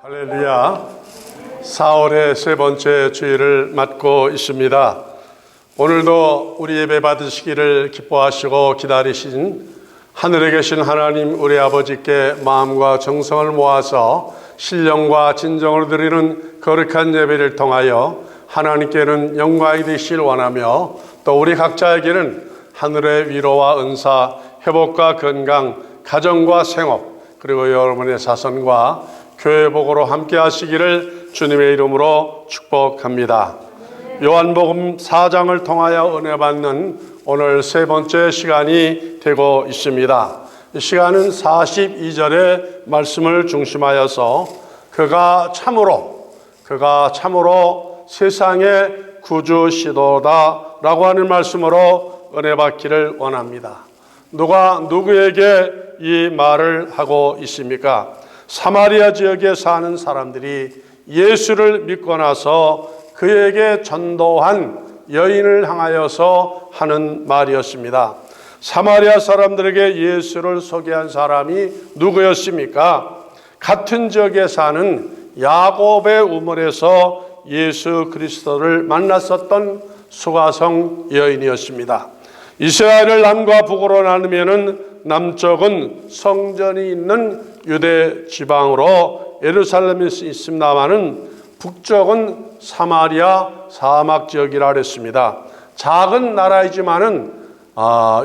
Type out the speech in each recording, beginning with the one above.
할렐루야. 4월의 세 번째 주일을 맞고 있습니다. 오늘도 우리 예배 받으시기를 기뻐하시고 기다리신 하늘에 계신 하나님 우리 아버지께 마음과 정성을 모아서 신령과 진정으로 드리는 거룩한 예배를 통하여 하나님께는 영광이 되시길 원하며 또 우리 각자에게는 하늘의 위로와 은사, 회복과 건강, 가정과 생업, 그리고 여러분의 자손과 교회 복으로 함께 하시기를 주님의 이름으로 축복합니다. 요한복음 4장을 통하여 은혜 받는 오늘 세 번째 시간이 되고 있습니다. 이 시간은 42절의 말씀을 중심하여서 그가 참으로 세상의 구주 시도다라고 하는 말씀으로 은혜 받기를 원합니다. 누가 누구에게 이 말을 하고 있습니까? 사마리아 지역에 사는 사람들이 예수를 믿고 나서 그에게 전도한 여인을 향하여서 하는 말이었습니다. 사마리아 사람들에게 예수를 소개한 사람이 누구였습니까? 같은 지역에 사는 야곱의 우물에서 예수 그리스도를 만났었던 수가성 여인이었습니다. 이스라엘을 남과 북으로 나누면은 남쪽은 성전이 있는 유대 지방으로 예루살렘이 있습니다마는 북쪽은 사마리아 사막 지역이라 그랬습니다. 작은 나라이지만은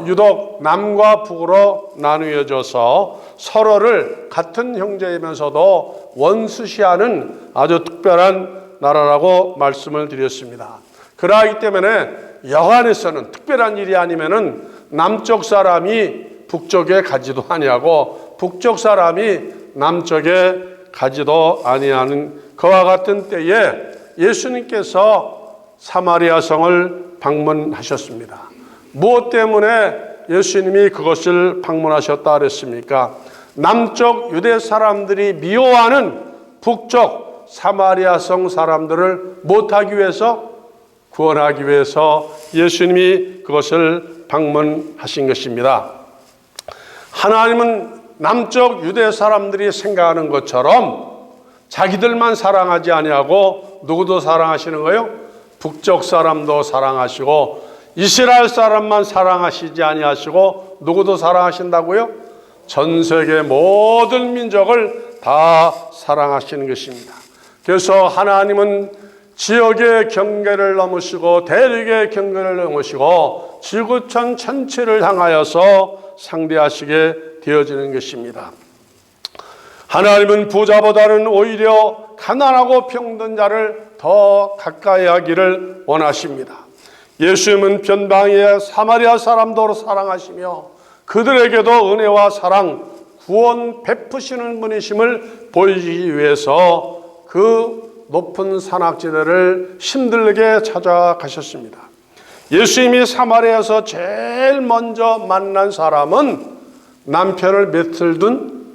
유독 남과 북으로 나누어져서 서로를 같은 형제이면서도 원수시하는 아주 특별한 나라라고 말씀을 드렸습니다. 그러하기 때문에 여간에서는 특별한 일이 아니면은 남쪽 사람이 북쪽에 가지도 아니하고 북쪽 사람이 남쪽에 가지도 아니하는 그와 같은 때에 예수님께서 사마리아 성을 방문하셨습니다. 무엇 때문에 예수님이 그것을 방문하셨다 그랬습니까? 남쪽 유대 사람들이 미워하는 북쪽 사마리아 성 사람들을 못하기 위해서, 구원하기 위해서 예수님이 그것을 방문하신 것입니다. 하나님은 남쪽 유대 사람들이 생각하는 것처럼 자기들만 사랑하지 아니하고 누구도 사랑하시는 거예요? 북쪽 사람도 사랑하시고 이스라엘 사람만 사랑하시지 아니하시고 누구도 사랑하신다고요? 전 세계 모든 민족을 다 사랑하시는 것입니다. 그래서 하나님은 지역의 경계를 넘으시고 대륙의 경계를 넘으시고 지구촌 전체를 향하여서 상대하시게 되어지는 것입니다. 하나님은 부자보다는 오히려 가난하고 병든 자를 더 가까이 하기를 원하십니다. 예수님은 변방의 사마리아 사람도 사랑하시며 그들에게도 은혜와 사랑, 구원 베푸시는 분이심을 보이기 위해서 그 높은 산악지대를 힘들게 찾아가셨습니다. 예수님이 사마리아에서 제일 먼저 만난 사람은 남편을 몇을 둔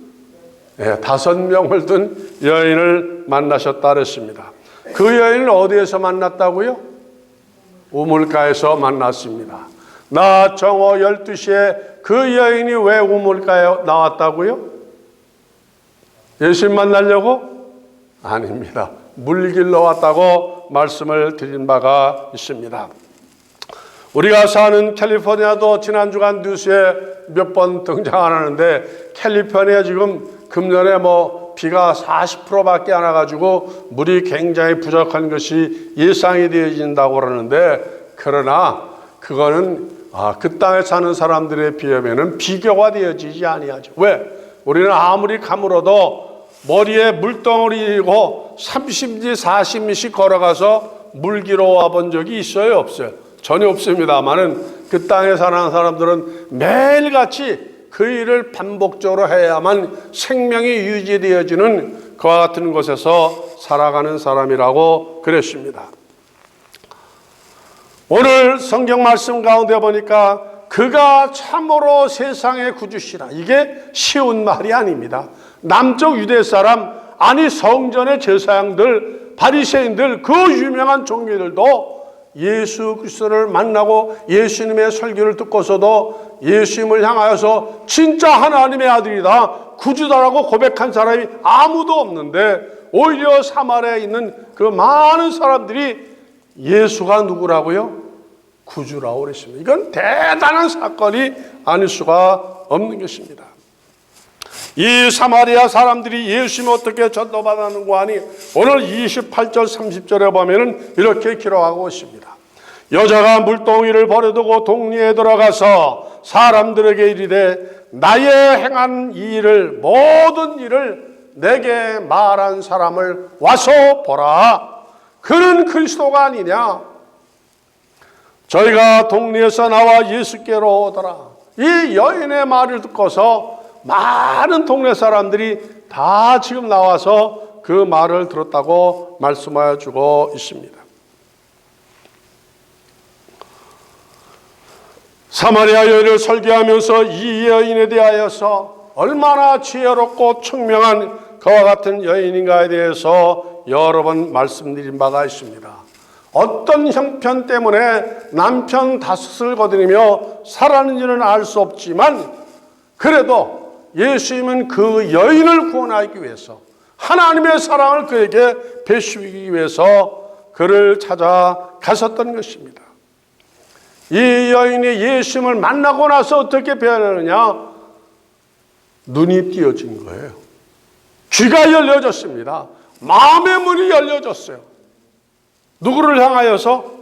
5명을 둔 여인을 만나셨다 그랬습니다. 그 여인을 어디에서 만났다고요? 우물가에서 만났습니다. 낮 정오 12시에 그 여인이 왜 우물가에 나왔다고요? 예수님 만나려고? 아닙니다. 물길로 왔다고 말씀을 드린 바가 있습니다. 우리가 사는 캘리포니아도 지난 주간 뉴스에 몇 번 등장 안 하는데 캘리포니아 지금 금년에 비가 40%밖에 안 와가지고 물이 굉장히 부족한 것이 예상이 되어진다고 그러는데, 그러나 그거는 그 땅에 사는 사람들에 비하면은 비교가 되어지지 아니하죠. 왜? 우리는 아무리 가물어도 머리에 물덩어리고 30리 40미씩 걸어가서 물기로 와본 적이 있어요, 없어요? 전혀 없습니다만은 그 땅에 사는 사람들은 매일같이 그 일을 반복적으로 해야만 생명이 유지되어지는 그와 같은 곳에서 살아가는 사람이라고 그랬습니다. 오늘 성경 말씀 가운데 보니까 그가 참으로 세상의 구주시라. 이게 쉬운 말이 아닙니다. 남쪽 유대 사람, 아니 성전의 제사장들, 바리새인들, 그 유명한 종교들도 예수 그리스도를 만나고 예수님의 설교를 듣고서도 예수님을 향하여서 진짜 하나님의 아들이다, 구주다라고 고백한 사람이 아무도 없는데 오히려 사마리아에 있는 그 많은 사람들이 예수가 누구라고요? 구주라고 그랬습니다. 이건 대단한 사건이 아닐 수가 없는 것입니다. 이 사마리아 사람들이 예수님이 어떻게 전도받았는고 하니 오늘 28절 30절에 보면 이렇게 기록하고 있습니다. 여자가 물동이를 버려두고 동리에 들어가서 사람들에게 이르되 나의 행한 이 일을 모든 일을 내게 말한 사람을 와서 보라. 그는 그리스도가 아니냐. 저희가 동리에서 나와 예수께로 오더라. 이 여인의 말을 듣고서 많은 동네 사람들이 다 지금 나와서 그 말을 들었다고 말씀하여 주고 있습니다. 사마리아 여인을 설교하면서 이 여인에 대하여서 얼마나 지혜롭고 청명한 그와 같은 여인인가에 대해서 여러 번 말씀드린 바가 있습니다. 어떤 형편 때문에 남편 다섯을 거느리며 살았는지는 알 수 없지만 그래도 예수님은 그 여인을 구원하기 위해서 하나님의 사랑을 그에게 베푸기 위해서 그를 찾아가셨던 것입니다. 이 여인이 예수님을 만나고 나서 어떻게 변하느냐? 눈이 띄어진 거예요. 귀가 열려졌습니다. 마음의 문이 열려졌어요. 누구를 향하여서?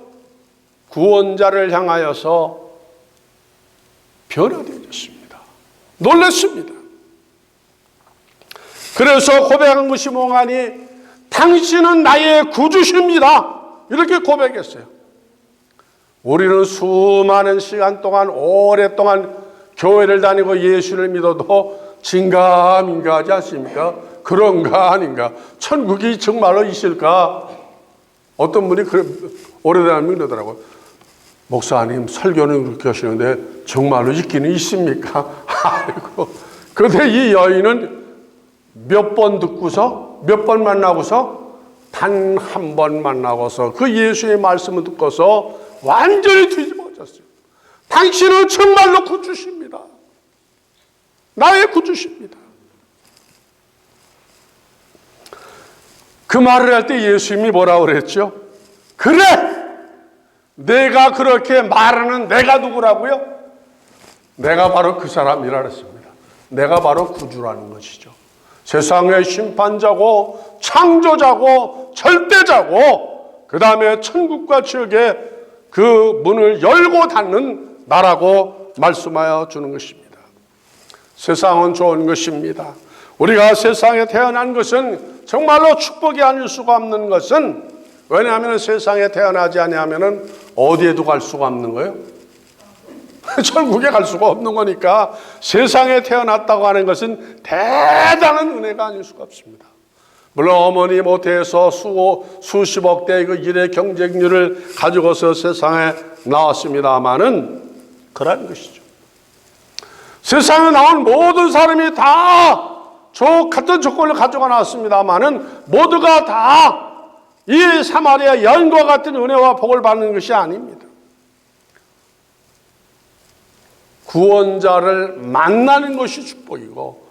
구원자를 향하여서 변화되어졌습니다. 놀랐습니다. 그래서 고백한 것이 뭐하니 당신은 나의 구주십니다. 이렇게 고백했어요. 우리는 수많은 시간 동안 오랫동안 교회를 다니고 예수를 믿어도 진가민가하지 않습니까? 그런가 아닌가? 천국이 정말로 있을까? 어떤 분이 오래된 분이 그러더라고요. 목사님 설교는 그렇게 하시는데 정말로 있기는 있습니까? 아이고. 그런데 이 여인은 몇 번 듣고서 몇 번 만나고서 단 한 번 만나고서 그 예수의 말씀을 듣고서 완전히 뒤집어졌어요. 당신은 정말로 구주십니다. 나의 구주십니다. 그 말을 할 때 예수님이 뭐라고 그랬죠? 그래! 내가 그렇게 말하는 내가 누구라고요? 내가 바로 그 사람이라 그랬습니다. 내가 바로 구주라는 것이죠. 세상의 심판자고 창조자고 절대자고 그 다음에 천국과 지옥의 그 문을 열고 닫는 나라고 말씀하여 주는 것입니다. 세상은 좋은 것입니다. 우리가 세상에 태어난 것은 정말로 축복이 아닐 수가 없는 것은 왜냐하면 세상에 태어나지 아니하면 어디에도 갈 수가 없는 거예요. 천국에 갈 수가 없는 거니까 세상에 태어났다고 하는 것은 대단한 은혜가 아닐 수가 없습니다. 물론 어머니 모태에서 수십억 대의 그 일의 경쟁률을 가지고서 세상에 나왔습니다마는 그런 것이죠. 세상에 나온 모든 사람이 다 같은 조건을 가지고 나왔습니다마는 모두가 다 이 사마리아 여인과 같은 은혜와 복을 받는 것이 아닙니다. 구원자를 만나는 것이 축복이고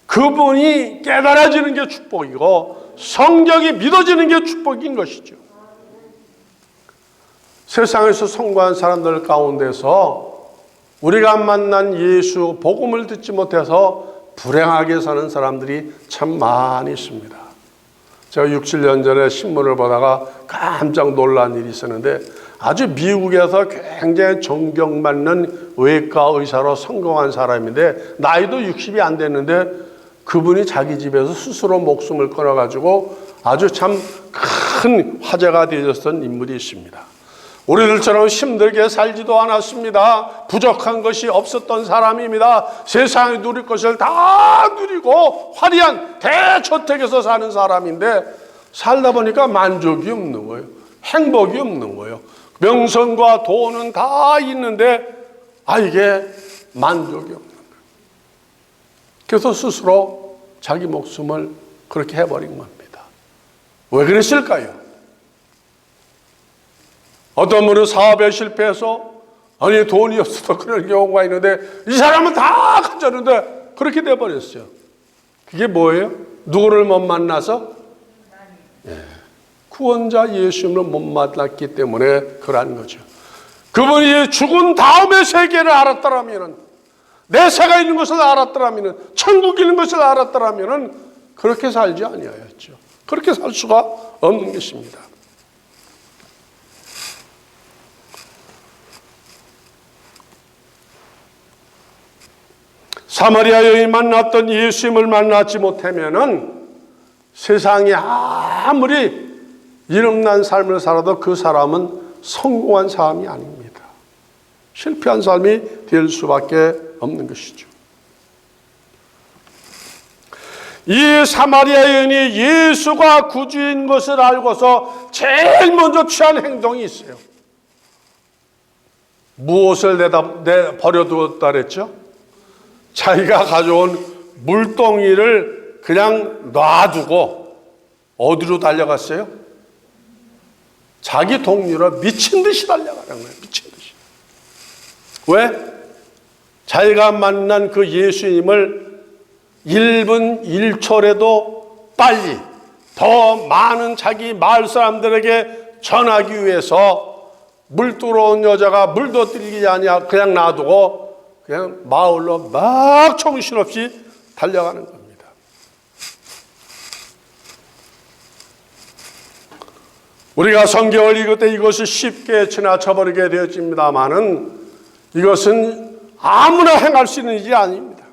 그분이 깨달아지는 게 축복이고 성경이 믿어지는 게 축복인 것이죠. 세상에서 성공한 사람들 가운데서 우리가 만난 예수 복음을 듣지 못해서 불행하게 사는 사람들이 참 많이 있습니다. 제가 6, 7년 전에 신문을 보다가 깜짝 놀란 일이 있었는데 아주 미국에서 굉장히 존경받는 외과 의사로 성공한 사람인데 나이도 60이 안 됐는데 그분이 자기 집에서 스스로 목숨을 끊어가지고 아주 참 큰 화제가 되었던 인물이 있습니다. 우리들처럼 힘들게 살지도 않았습니다. 부족한 것이 없었던 사람입니다. 세상에 누릴 것을 다 누리고 화려한 대저택에서 사는 사람인데 살다 보니까 만족이 없는 거예요. 행복이 없는 거예요. 명성과 돈은 다 있는데 이게 만족이 없는 거예요. 그래서 스스로 자기 목숨을 그렇게 해버린 겁니다. 왜 그랬을까요? 어떤 분은 사업에 실패해서 돈이 없어서 그런 경우가 있는데 이 사람은 다 가졌는데 그렇게 돼버렸어요. 그게 뭐예요? 누구를 못 만나서? 구원자 예수님을 못 만났기 때문에 그러한 거죠. 그분이 죽은 다음에 세계를 알았더라면, 내세가 있는 것을 알았더라면, 천국이 있는 것을 알았더라면 그렇게 살지 아니하였죠. 그렇게 살 수가 없는 것입니다. 사마리아 여인이 만났던 예수님을 만나지 못하면은 세상에 아무리 이름난 삶을 살아도 그 사람은 성공한 사람이 아닙니다. 실패한 삶이 될 수밖에 없는 것이죠. 이 사마리아 여인이 예수가 구주인 것을 알고서 제일 먼저 취한 행동이 있어요. 무엇을 버려두었다 그랬죠? 자기가 가져온 물동이를 그냥 놔두고 어디로 달려갔어요? 자기 동료로 미친 듯이 달려가는 거예요. 미친 듯이. 왜? 자기가 만난 그 예수님을 1분 1초라도 빨리 더 많은 자기 마을 사람들에게 전하기 위해서 물 들어온 여자가 물도 들리지 아니야 그냥 놔두고 그냥 마을로 막 정신없이 달려가는 겁니다. 우리가 성경을 읽을 때 이것을 쉽게 지나쳐버리게 되었습니다만은 이것은 아무나 행할 수 있는 일이 아닙니다.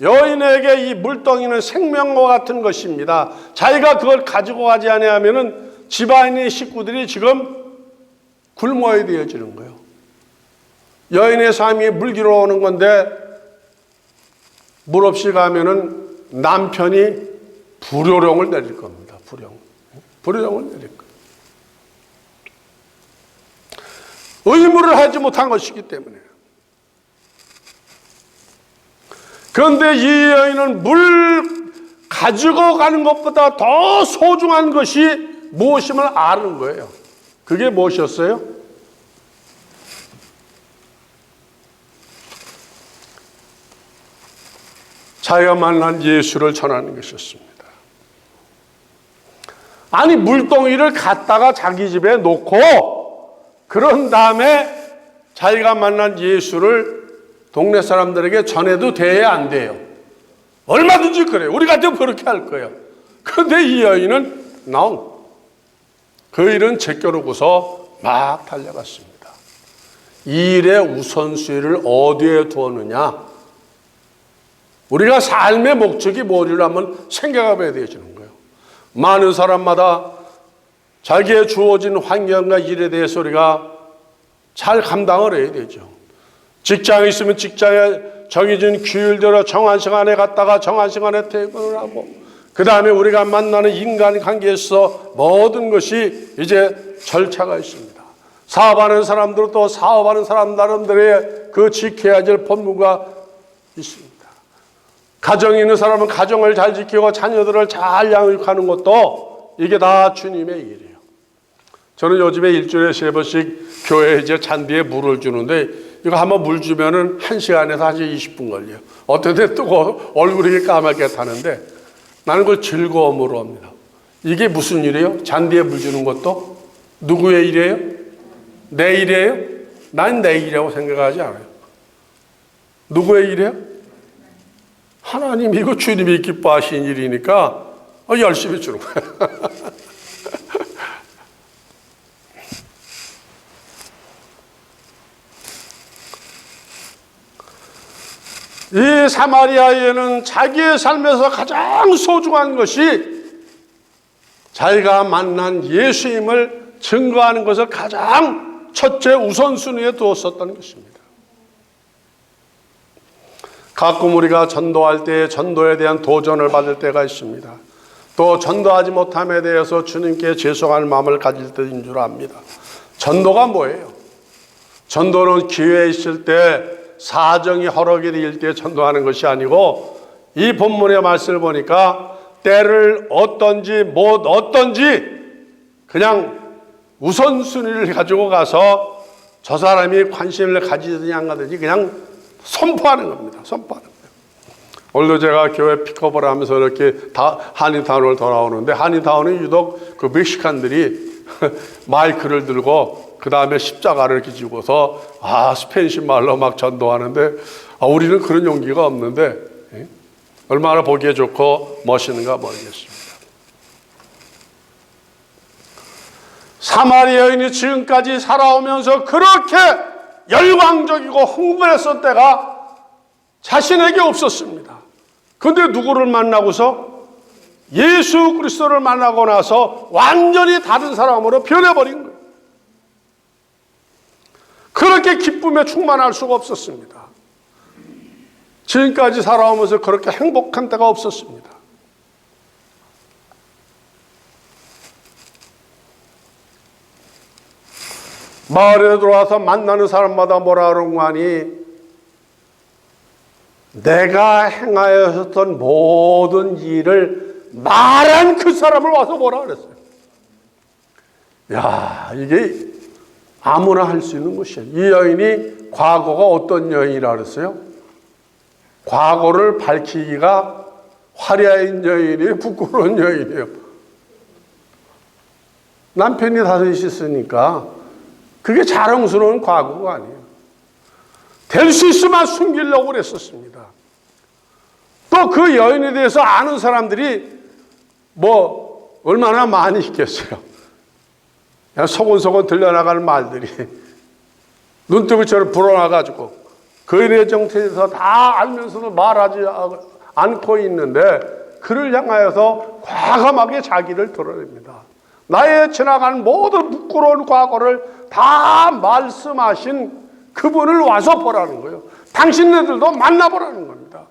여인에게 이 물동이는 생명과 같은 것입니다. 자기가 그걸 가지고 가지 아니하면은 집안의 식구들이 지금 굶어야 되어지는 거예요. 여인의 삶이 물기로 오는 건데 물 없이 가면은 남편이 불효령을 내릴 겁니다. 불효령을 내릴 거예요. 의무를 하지 못한 것이기 때문에. 그런데 이 여인은 물 가지고 가는 것보다 더 소중한 것이 무엇임을 아는 거예요. 그게 무엇이었어요? 자기가 만난 예수를 전하는 것이었습니다. 아니 물동이를 갖다가 자기 집에 놓고 그런 다음에 자기가 만난 예수를 동네 사람들에게 전해도 돼야 안 돼요? 얼마든지 그래요. 우리 같으면 그렇게 할 거예요. 그런데 이 여인은 no. 그 일은 제껴놓고서 막 달려갔습니다. 이 일의 우선순위를 어디에 두었느냐? 우리가 삶의 목적이 뭐를 한번 생각해 봐야 되는 거예요. 많은 사람마다 자기의 주어진 환경과 일에 대해서 우리가 잘 감당을 해야 되죠. 직장에 있으면 직장에 정해진 규율대로 정한 시간에 갔다가 정한 시간에 퇴근을 하고 그 다음에 우리가 만나는 인간관계에서 모든 것이 이제 절차가 있습니다. 사업하는 사람들은 또 사업하는 사람 나름대로의 그 지켜야 될 법무가 있습니다. 가정이 있는 사람은 가정을 잘 지키고 자녀들을 잘 양육하는 것도 이게 다 주님의 일이에요. 저는 요즘에 일주일에 3번씩 교회에 이제 잔디에 물을 주는데 이거 한번 물 주면은 1시간에서 1시간 20분 걸려요. 어떨 때 뜨고 얼굴이 까맣게 타는데 나는 그걸 즐거움으로 합니다. 이게 무슨 일이에요? 잔디에 물 주는 것도 누구의 일이에요? 내 일이에요? 난 내 일이라고 생각하지 않아요. 누구의 일이에요? 하나님이고 주님이 기뻐하신 일이니까 열심히 주는 거예요. 이 사마리아에는 자기의 삶에서 가장 소중한 것이 자기가 만난 예수님을 증거하는 것을 가장 첫째 우선순위에 두었었던 것입니다. 가끔 우리가 전도할 때 전도에 대한 도전을 받을 때가 있습니다. 또 전도하지 못함에 대해서 주님께 죄송할 마음을 가질 때인 줄 압니다. 전도가 뭐예요? 전도는 기회 있을 때 사정이 허락이 될 때 전도하는 것이 아니고 이 본문의 말씀을 보니까 때를 어떤지 못 어떤지 그냥 우선순위를 가지고 가서 저 사람이 관심을 가지든지 안 가든지 그냥 선포하는 겁니다. 선포하는 거예요. 오늘도 제가 교회 픽업을 하면서 이렇게 한인타운을 돌아오는데, 한인타운은 유독 그 멕시칸들이 마이크를 들고 그 다음에 십자가를 이렇게 쥐고서 스페인식 말로 막 전도하는데, 우리는 그런 용기가 없는데 얼마나 보기에 좋고 멋있는가 모르겠습니다. 사마리아 여인이 지금까지 살아오면서 그렇게 열광적이고 흥분했을 때가 자신에게 없었습니다. 그런데 누구를 만나고서? 예수 그리스도를 만나고 나서 완전히 다른 사람으로 변해버린 거예요. 그렇게 기쁨에 충만할 수가 없었습니다. 지금까지 살아오면서 그렇게 행복한 때가 없었습니다. 마을에 들어와서 만나는 사람마다 뭐라 그러고 하니, 내가 행하였던 모든 일을 말한 그 사람을 와서 뭐라 그랬어요. 야, 이게 아무나 할 수 있는 것이에요. 이 여인이 과거가 어떤 여인이라 그랬어요? 과거를 밝히기가 화려한 여인이에요? 부끄러운 여인이에요? 남편이 다섯 있으니까 그게 자랑스러운 과거가 아니에요. 될 수 있으면 숨기려고 그랬었습니다. 또 그 여인에 대해서 아는 사람들이 뭐 얼마나 많이 있겠어요. 그냥 소곤소곤 들려나가는 말들이 눈뜨기처럼 불어나가지고 그 여인의 정체에서 다 알면서도 말하지 않고 있는데, 그를 향하여서 과감하게 자기를 드러냅니다. 나의 지나간 모든 부끄러운 과거를 다 말씀하신 그분을 와서 보라는 거예요. 당신네들도 만나보라는 겁니다.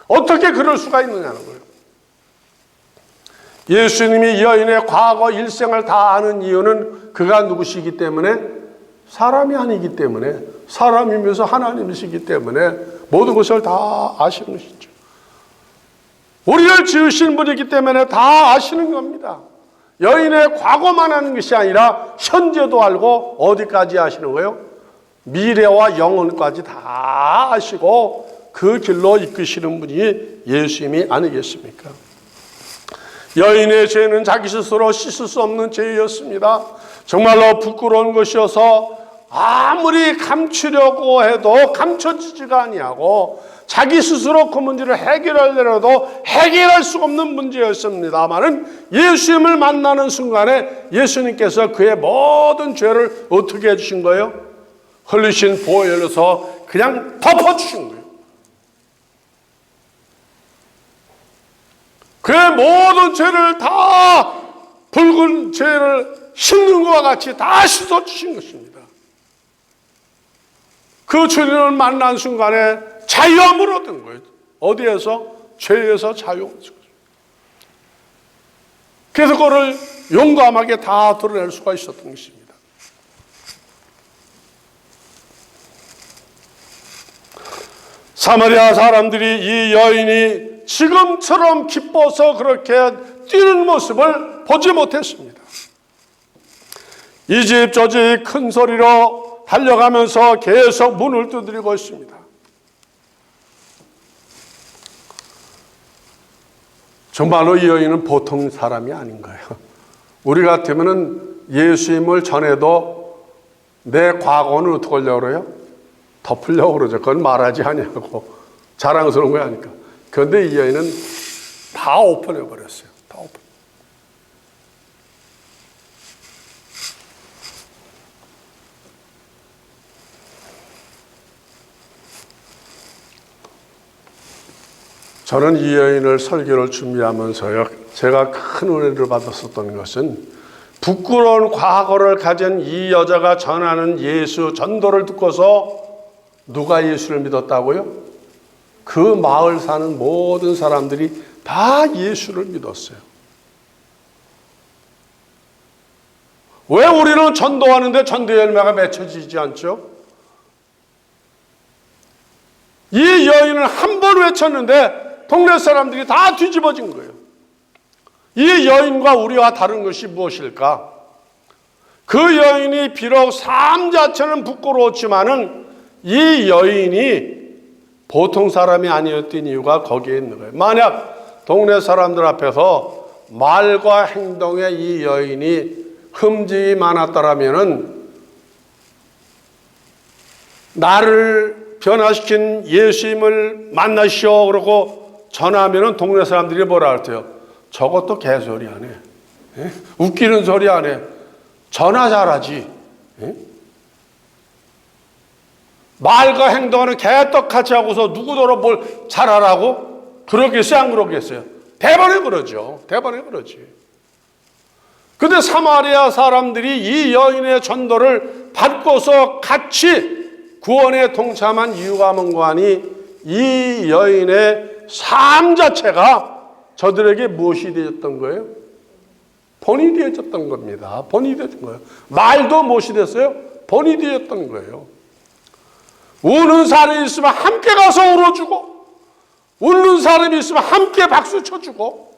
어떻게 그럴 수가 있느냐는 거예요. 예수님이 여인의 과거 일생을 다 아는 이유는 그가 누구시기 때문에? 사람이 아니기 때문에, 사람이면서 하나님이시기 때문에 모든 것을 다 아시는 것이죠. 우리를 지으신 분이기 때문에 다 아시는 겁니다. 여인의 과거만 아는 것이 아니라 현재도 알고 어디까지 아시는 거예요? 미래와 영혼까지 다 아시고 그 길로 이끄시는 분이 예수님이 아니겠습니까? 여인의 죄는 자기 스스로 씻을 수 없는 죄였습니다. 정말로 부끄러운 것이어서 아무리 감추려고 해도 감춰지지가 아니하고 자기 스스로 그 문제를 해결하려도 해결할 수 없는 문제였습니다만은, 예수님을 만나는 순간에 예수님께서 그의 모든 죄를 어떻게 해주신 거예요? 흘리신 보혈로서 그냥 덮어주신 거예요. 그의 모든 죄를 다, 붉은 죄를 씻는 것과 같이 다 씻어주신 것입니다. 그 주님을 만난 순간에 자유함을 얻은 거예요. 어디에서? 죄에서 자유함을 얻은 거죠. 그래서 그거를 용감하게 다 드러낼 수가 있었던 것입니다. 사마리아 사람들이 이 여인이 지금처럼 기뻐서 그렇게 뛰는 모습을 보지 못했습니다. 이 집 저 집 큰 소리로 달려가면서 계속 문을 두드리고 있습니다. 정말로 이 여인은 보통 사람이 아닌 거예요. 우리 같으면은 예수님을 전해도 내 과거는 어떻게 하려고 그래요? 덮으려고 그러죠. 그건 말하지 아니하고 자랑스러운 거 아니까. 그런데 이 여인은 다 오픈해버렸어요. 다 오픈. 저는 이 여인을 설교를 준비하면서요, 제가 큰 은혜를 받았었던 것은 부끄러운 과거를 가진 이 여자가 전하는 예수 전도를 듣고서 누가 예수를 믿었다고요? 그 마을 사는 모든 사람들이 다 예수를 믿었어요. 왜 우리는 전도하는데 전도 열매가 맺혀지지 않죠? 이 여인은 한 번 외쳤는데 동네 사람들이 다 뒤집어진 거예요. 이 여인과 우리와 다른 것이 무엇일까? 그 여인이 비록 삶 자체는 부끄러웠지만은 이 여인이 보통 사람이 아니었던 이유가 거기에 있는 거예요. 만약 동네 사람들 앞에서 말과 행동에 이 여인이 흠집이 많았더라면은 나를 변화시킨 예수님을 만나시오 그러고 전하면은 동네 사람들이 뭐라 할때요? 저것도 개소리 안 해. 예? 웃기는 소리 안 해. 전화 잘하지. 예? 말과 행동은 개떡같이 하고서 누구더러 뭘 잘하라고? 그러겠어요? 안 그러겠어요? 대번에 그러죠. 대번에 그러지. 근데 사마리아 사람들이 이 여인의 전도를 받고서 같이 구원에 동참한 이유가 뭔가 하니 이 여인의 삶 자체가 저들에게 무엇이 되었던 거예요? 본이 되어졌던 겁니다. 본이 되어진 거예요. 말도 무엇이 됐어요? 본이 되었던 거예요. 우는 사람이 있으면 함께 가서 울어주고, 웃는 사람이 있으면 함께 박수 쳐주고,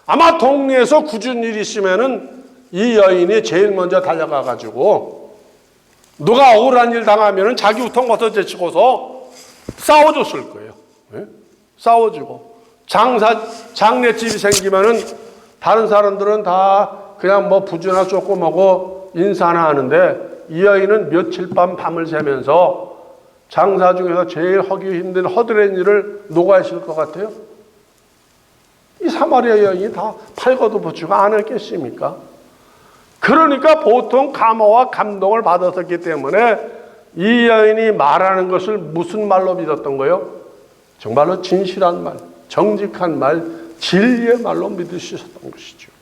아마 동네에서 굳은 일이 있으면은 이 여인이 제일 먼저 달려가가지고 누가 억울한 일 당하면은 자기 우통벗어 제치고서 싸워줬을 거예요. 네? 싸워주고 장례집이 생기면은 다른 사람들은 다 그냥 뭐 부주나 조금하고 인사나 하는데 이 여인은 며칠 밤을 새면서 장사 중에서 제일 하기 힘든 허드렛 일을 누가 했을 것 같아요? 이 사마리아 여인이 다 팔고도 붙이고 안 했겠습니까? 그러니까 보통 감화와 감동을 받았었기 때문에 이 여인이 말하는 것을 무슨 말로 믿었던 거예요? 정말로 진실한 말, 정직한 말, 진리의 말로 믿을 수 있었던 것이죠.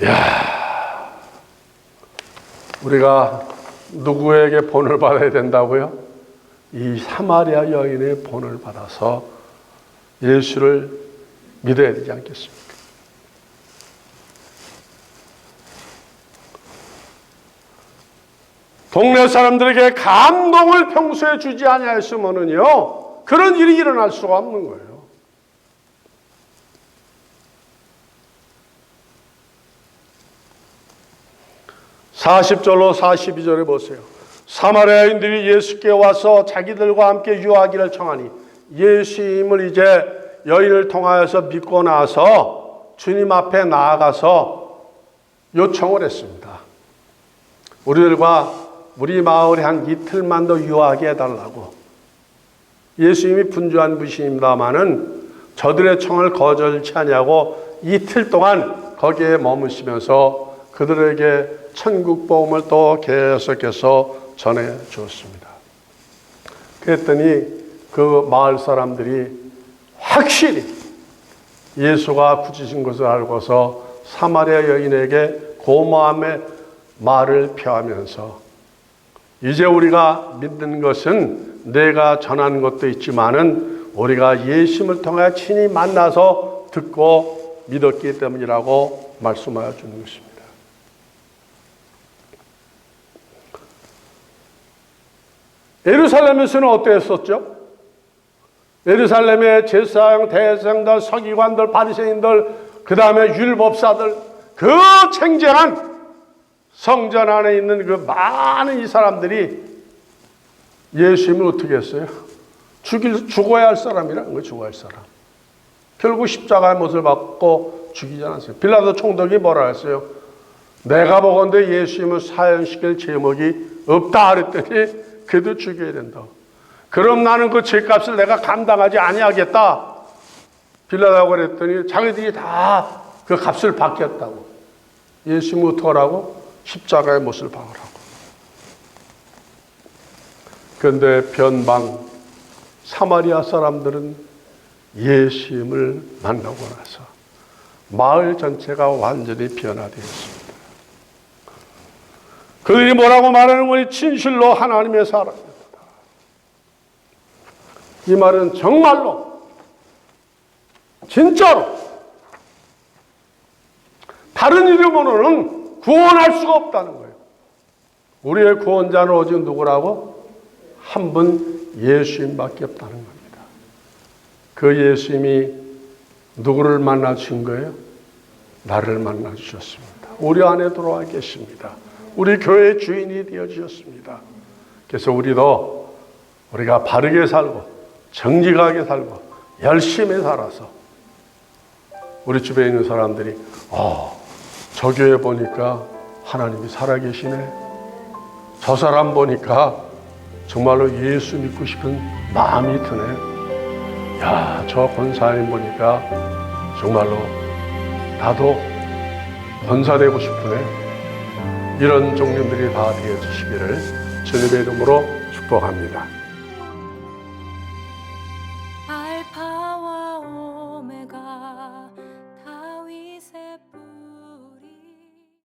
이야, 우리가 누구에게 본을 받아야 된다고요? 이 사마리아 여인의 본을 받아서 예수를 믿어야 되지 않겠습니까? 동네 사람들에게 감동을 평소에 주지 아니하였으면은요, 그런 일이 일어날 수가 없는 거예요. (40절로 42절에) 보세요. 사마리아인들이 예수께 와서 자기들과 함께 유하기를 청하니 예수님을 이제 여인을 통하여서 믿고 나서 주님 앞에 나아가서 요청을 했습니다. 우리들과 우리 마을에 한 이틀만 더 유하게 해달라고. 예수님이 분주한 분이십니다마는 저들의 청을 거절치 아니하고 이틀 동안 거기에 머무시면서 그들에게 천국 복음을 또 계속해서 전해 주었습니다. 그랬더니 그 마을 사람들이 확실히 예수가 구주신 것을 알고서 사마리아 여인에게 고마움의 말을 표하면서 이제 우리가 믿는 것은 내가 전한 것도 있지만은 우리가 예수님을 통해 친히 만나서 듣고 믿었기 때문이라고 말씀하여 주는 것입니다. 예루살렘에서는 어땠었죠? 예루살렘의 제사장, 대제사장들, 서기관들, 바리새인들, 그 다음에 율법사들, 그 챙쟁한 성전 안에 있는 그 많은 이 사람들이 예수님을 어떻게 했어요? 죽어야 할 사람이라는 거예요. 죽어야 할 사람. 결국 십자가의 못을 받고 죽이지 않았어요. 빌라도 총독이 뭐라 했어요? 내가 보건대 예수님을 사형시킬 제목이 없다 그랬더니 그래도 죽여야 된다. 그럼 나는 그 죄값을 내가 감당하지 아니하겠다. 빌라도가 그랬더니 자기들이 다 그 값을 받겠다고. 예수님이 어떡하라고? 십자가의 못을 박으라고. 그런데 변방 사마리아 사람들은 예수님을 만나고 나서 마을 전체가 완전히 변화되었습니다. 그들이 뭐라고 말하는 거니? 진실로 하나님의 사람이었다. 이 말은 정말로 진짜로 다른 이름으로는 구원할 수가 없다는 거예요. 우리의 구원자는 오직 누구라고? 한 분 예수님밖에 없다는 겁니다. 그 예수님이 누구를 만나 주신 거예요? 나를 만나 주셨습니다. 우리 안에 들어와 계십니다. 우리 교회의 주인이 되어 주셨습니다. 그래서 우리가 바르게 살고 정직하게 살고 열심히 살아서 우리 주변에 있는 사람들이 저 교회 보니까 하나님이 살아계시네, 저 사람 보니까 정말로 예수 믿고 싶은 마음이 드네, 야, 저 권사님 보니까 정말로 나도 권사되고 싶으네, 이런 종류들이 다 되어 주시기를 주님의 이름으로 축복합니다.